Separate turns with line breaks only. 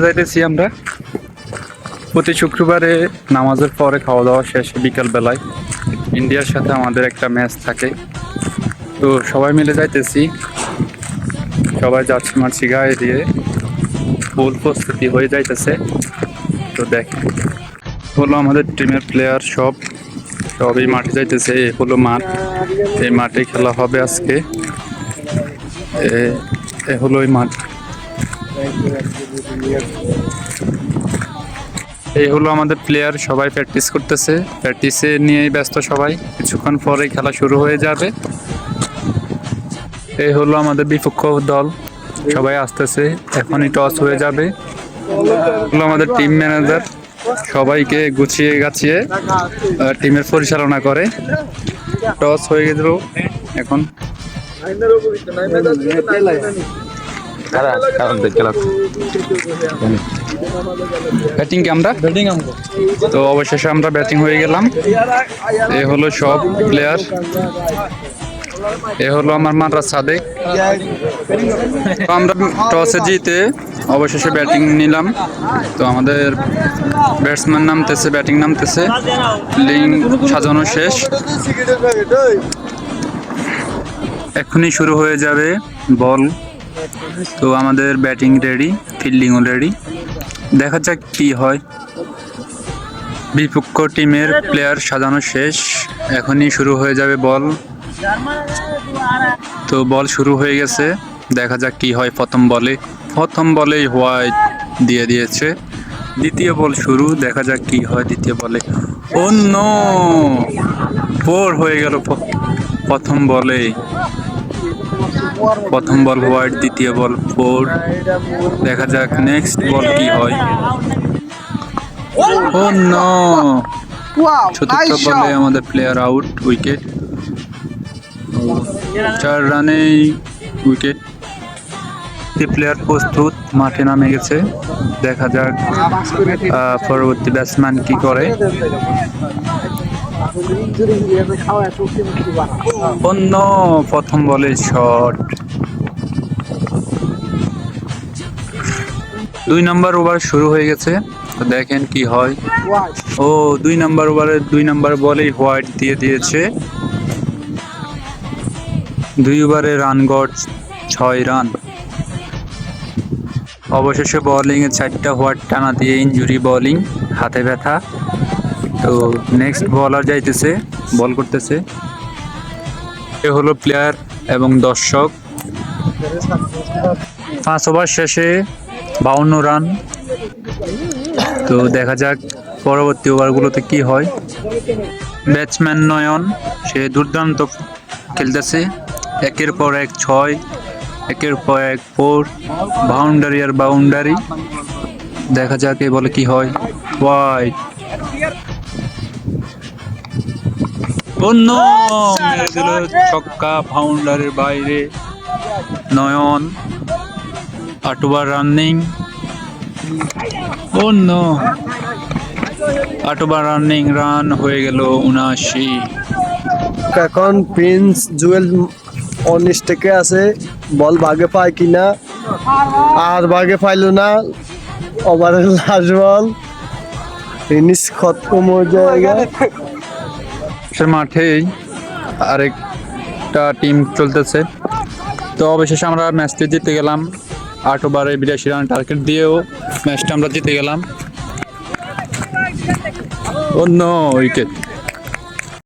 খেলতে যাইতেছি আমরা প্রতি শুক্রবারে নামাজের পরে খাওয়া দাওয়া শেষে বিকাল বেলায় ইন্ডিয়ার সাথে আমাদের একটা ম্যাচ থাকে। তো সবাই মিলে যাইতেছি, সবাই জার্সি মার্সি গায়ে দিয়ে ফুল প্রস্তুতি হয়ে যাইতেছে। তো দেখ হলো আমাদের টিমের প্লেয়ার সবই মাঠে যাইতেছে। এ হলো মাঠ, এই মাঠে খেলা হবে আজকে। এ হলো এই মাঠ, এই হলো আমাদের প্লেয়ার, সবাই প্র্যাকটিস করতেছে, প্র্যাকটিসে নিয়েই ব্যস্ত সবাই। কিছুক্ষণ পরেই খেলা শুরু হয়ে যাবে। এই হলো আমাদের বিপক্ষ দল, সবাই আসতেছে, এখনই টস হয়ে যাবে। হলো আমাদের টিম ম্যানেজার, সবাইকে গুছিয়ে গাছিয়ে টিমের পরিচালনা করে। টস হয়ে গেল এখন। ব্যাটিং কি আমরা তো অবশেষে আমরা ব্যাটিং হয়ে গেলাম। এ হলো সব প্লেয়ার, এ হলো আমার মাদ্রাস সাদেক। তো আমরা টসে জিতে অবশেষে ব্যাটিং নিলাম। তো আমাদের ব্যাটসম্যান নামতেছে, ব্যাটিং নামতেছে, লিং সাজানো শেষ, এখনই শুরু হয়ে যাবে বল। তো আমাদের ব্যাটিং রেডি, ফিল্ডিংও রেডি, দেখা যাক কি হয়। বিপক্ষ টিমের প্লেয়ার সাজানো শেষ, এখনই শুরু হয়ে যাবে বল। তো বল শুরু হয়ে গেছে, দেখা যাক কি হয়। প্রথম বলেই হোয়াইট দিয়ে দিয়েছে। দ্বিতীয় বল শুরু, দেখা যাক কি হয় দ্বিতীয় বলে। ও নো, 4 হয়ে গেল প্রথম বলে। প্রথম বল হোয়াইট, দ্বিতীয় বল 4। দেখা যাক নেক্সট বল কি হয়। ও নো, চতুর্থ বলে আমাদের প্লেয়ার আউট, উইকেট। 4 রানেই উইকেট। প্লেয়ার প্রস্তুত, মাঠে নামে গেছে, দেখা যাক পরবর্তী ব্যাটসম্যান কি করে। অন্য প্রথম বলে শট। 2 নম্বর ওভার শুরু হয়ে গেছে, তো দেখেন কি হয়। ও 2 নম্বর ওভারে 2 নম্বর বলেই হোয়াইট দিয়ে দিয়েছে। 2 ওভারে রান গড় 6 রান। অবশেষে বোলিংয়ে 4টা হোয়াইট টানা দিয়ে ইনজুরি বোলিং, হাতে ব্যথা। তো নেক্সট বলার যাইতেছে, বল করতেছে। এ হলো প্লেয়ার এবং দর্শক। 5 ওভার শেষে 52 রান। তো দেখা যাক পরবর্তী ওভারগুলোতে কি হয়। ব্যাটসম্যান নয়ন, সে দুর্দান্ত খেলতেছে, একের পর এক 6, একের পর এক 4, বাউন্ডারি আর বাউন্ডারি। দেখা যাক এ বলে কি হয়। হোয়াইট, অন্য মেরে দিল ছক্কা, বাউন্ডারির বাইরে। নয়ন 8 ওভার রানিং। অন্য 8 ওভার রানিং, রান হয়ে গেল 79।
এখন প্রিন্স জুয়েল 19 থেকে আছে, বল ভাগে পায় কিনা, আর ভাগে পাইল না। ওভারের লাস্ট বল, ইনিংস খতম হয়ে জায়গা।
সে মাঠেই আরেকটা টিম চলতেছে। তো অবশেষে আমরা ম্যাচটি জিতে গেলাম। 8 ওভারে 82 রান টার্গেট দিয়েও ম্যাচটা আমরা জিতে গেলাম। অন্য উইকেট।